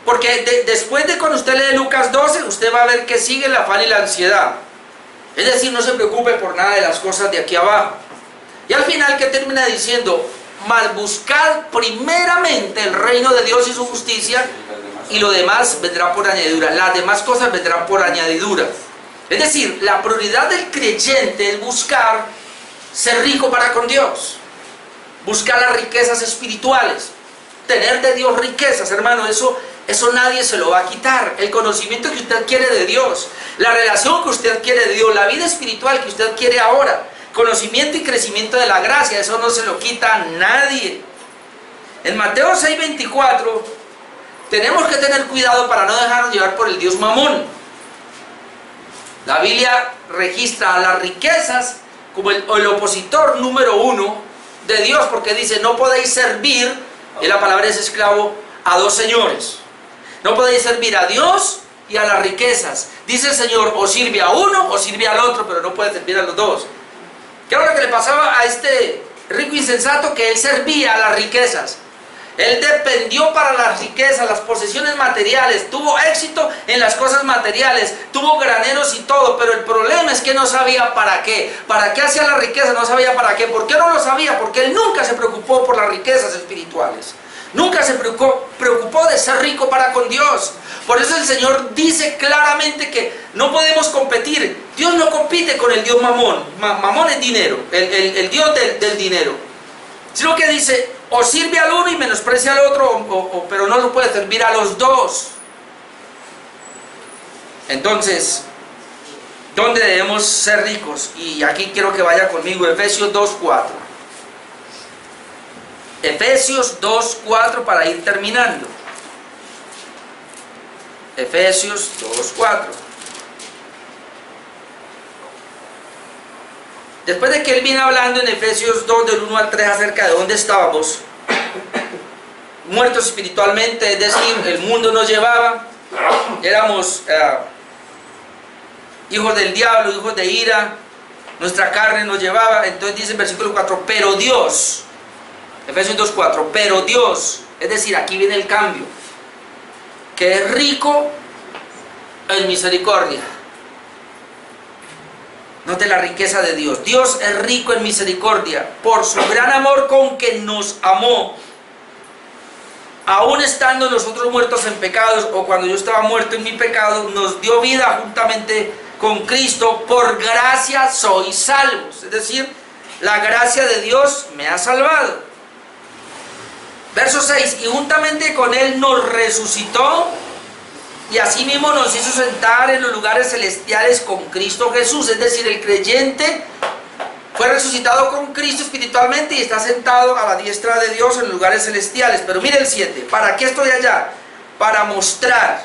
Porque después de cuando usted lee Lucas 12, usted va a ver que sigue el afán y la ansiedad. Es decir, no se preocupe por nada de las cosas de aquí abajo. Y al final, ¿qué termina diciendo? Mas buscad primeramente el reino de Dios y su justicia, y lo demás vendrá por añadidura. Las demás cosas vendrán por añadidura. Es decir, la prioridad del creyente es buscar ser rico para con Dios. Buscar las riquezas espirituales. Tener de Dios riquezas, hermano, eso nadie se lo va a quitar. El conocimiento que usted quiere de Dios, la relación que usted quiere de Dios, la vida espiritual que usted quiere ahora, conocimiento y crecimiento de la gracia, eso no se lo quita a nadie. En Mateo 6:24 tenemos que tener cuidado para no dejarnos llevar por el Dios Mamón. La Biblia registra a las riquezas como el opositor número uno de Dios, porque dice, no podéis servir, y la palabra es esclavo, a dos señores. No podéis servir a Dios y a las riquezas. Dice el Señor, o sirve a uno o sirve al otro, pero no puede servir a los dos. ¿Qué era lo que le pasaba a este rico insensato? Que él servía a las riquezas. Él dependió para las riquezas, las posesiones materiales, tuvo éxito en las cosas materiales, tuvo graneros y todo, pero el problema es que no sabía para qué. ¿Para qué hacía la riqueza? No sabía para qué. ¿Por qué no lo sabía? Porque él nunca se preocupó por las riquezas espirituales. Nunca se preocupó de ser rico para con Dios. Por eso el Señor dice claramente que no podemos competir. Dios no compite con el Dios Mamón. Mamón es dinero, el Dios del dinero. Sino que dice, o sirve al uno y menosprecia al otro, pero no lo puede servir a los dos. Entonces, ¿dónde debemos ser ricos? Y aquí quiero que vaya conmigo, Efesios 2:4. Efesios 2:4 para ir terminando. Efesios 2:4. Después de que él viene hablando en Efesios 2 del 1 al 3 acerca de dónde estábamos, muertos espiritualmente, es decir, el mundo nos llevaba, éramos hijos del diablo, hijos de ira, nuestra carne nos llevaba. Entonces dice en versículo 4, pero Dios, Efesios 2:4, pero Dios, es decir, aquí viene el cambio, que es rico en misericordia. Note la riqueza de Dios. Dios es rico en misericordia por su gran amor con que nos amó. Aún estando nosotros muertos en pecados, o cuando yo estaba muerto en mi pecado, nos dio vida juntamente con Cristo. Por gracia sois salvos. Es decir, la gracia de Dios me ha salvado. Verso 6. Y juntamente con Él nos resucitó, y asimismo nos hizo sentar en los lugares celestiales con Cristo Jesús. Es decir, el creyente fue resucitado con Cristo espiritualmente y está sentado a la diestra de Dios en lugares celestiales. Pero mire el 7. ¿Para qué estoy allá? Para mostrar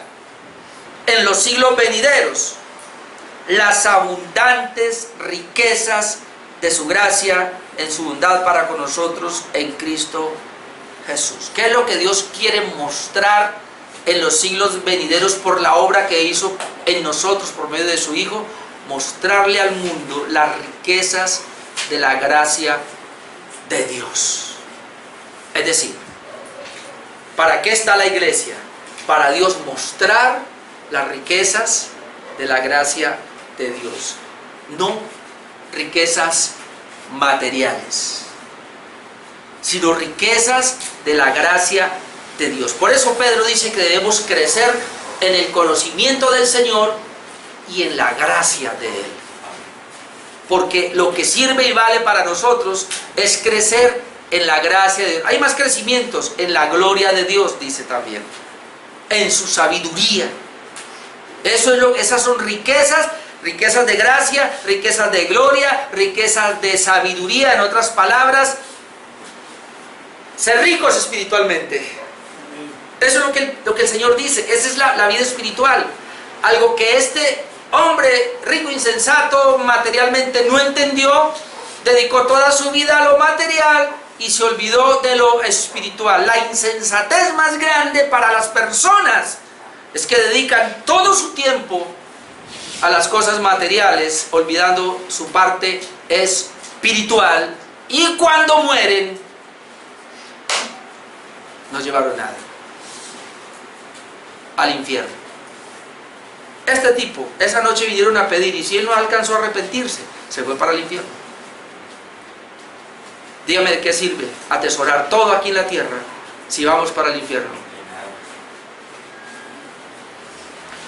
en los siglos venideros las abundantes riquezas de su gracia en su bondad para con nosotros en Cristo Jesús. ¿Qué es lo que Dios quiere mostrar en los siglos venideros por la obra que hizo en nosotros por medio de su Hijo? Mostrarle al mundo las riquezas de la gracia de Dios. Es decir, ¿para qué está la iglesia? Para Dios mostrar las riquezas de la gracia de Dios, no riquezas materiales, sino riquezas de la gracia de Dios. Por eso Pedro dice que debemos crecer en el conocimiento del Señor y en la gracia de Él. Porque lo que sirve y vale para nosotros es crecer en la gracia de Dios. Hay más crecimientos en la gloria de Dios, dice también, en su sabiduría. Esas son riquezas de gracia, riquezas de gloria, riquezas de sabiduría. En otras palabras, ser ricos espiritualmente. Eso es lo que el Señor dice. Esa es la vida espiritual. Algo que este hombre rico, insensato, materialmente no entendió, dedicó toda su vida a lo material y se olvidó de lo espiritual. La insensatez más grande para las personas es que dedican todo su tiempo a las cosas materiales, olvidando su parte espiritual, y cuando mueren no llevaron nada al infierno. Este tipo, esa noche vinieron a pedir, y si él no alcanzó a arrepentirse, se fue para el infierno. Dígame, ¿de qué sirve atesorar todo aquí en la tierra si vamos para el infierno?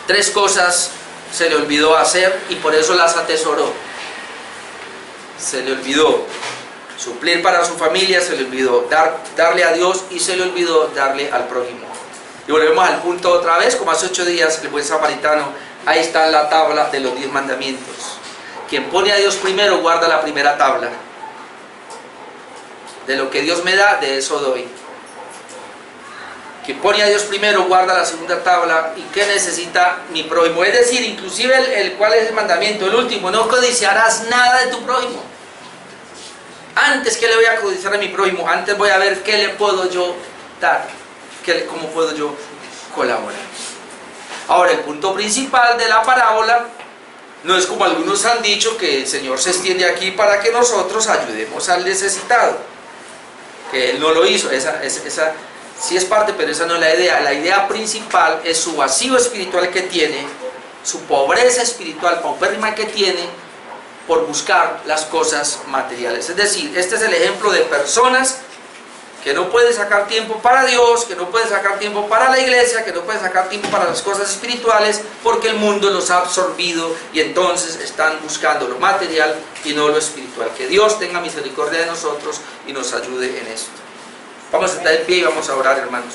3 cosas se le olvidó hacer y por eso las atesoró. Se le olvidó suplir para su familia, se le olvidó darle a Dios, y se le olvidó darle al prójimo. Y volvemos al punto otra vez, como hace 8 días, el buen samaritano. Ahí está la tabla de los 10 mandamientos. Quien pone a Dios primero, guarda la primera tabla. De lo que Dios me da, de eso doy. Quien pone a Dios primero, guarda la segunda tabla. ¿Y qué necesita mi prójimo? Es decir, inclusive ¿cuál es el mandamiento? El último: no codiciarás nada de tu prójimo. Antes que le voy a codiciar a mi prójimo, antes voy a ver qué le puedo yo dar, cómo puedo yo colaborar. Ahora, el punto principal de la parábola no es como algunos han dicho, que el Señor se extiende aquí para que nosotros ayudemos al necesitado, que Él no lo hizo. Esa sí es parte, pero esa no es la idea. La idea principal es su vacío espiritual que tiene, su pobreza espiritual paupérrima que tiene por buscar las cosas materiales. Es decir, este es el ejemplo de personas que no pueden sacar tiempo para Dios, que no pueden sacar tiempo para la iglesia, que no pueden sacar tiempo para las cosas espirituales, porque el mundo los ha absorbido y entonces están buscando lo material y no lo espiritual. Que Dios tenga misericordia de nosotros y nos ayude en esto. Vamos a estar en pie y vamos a orar, hermanos.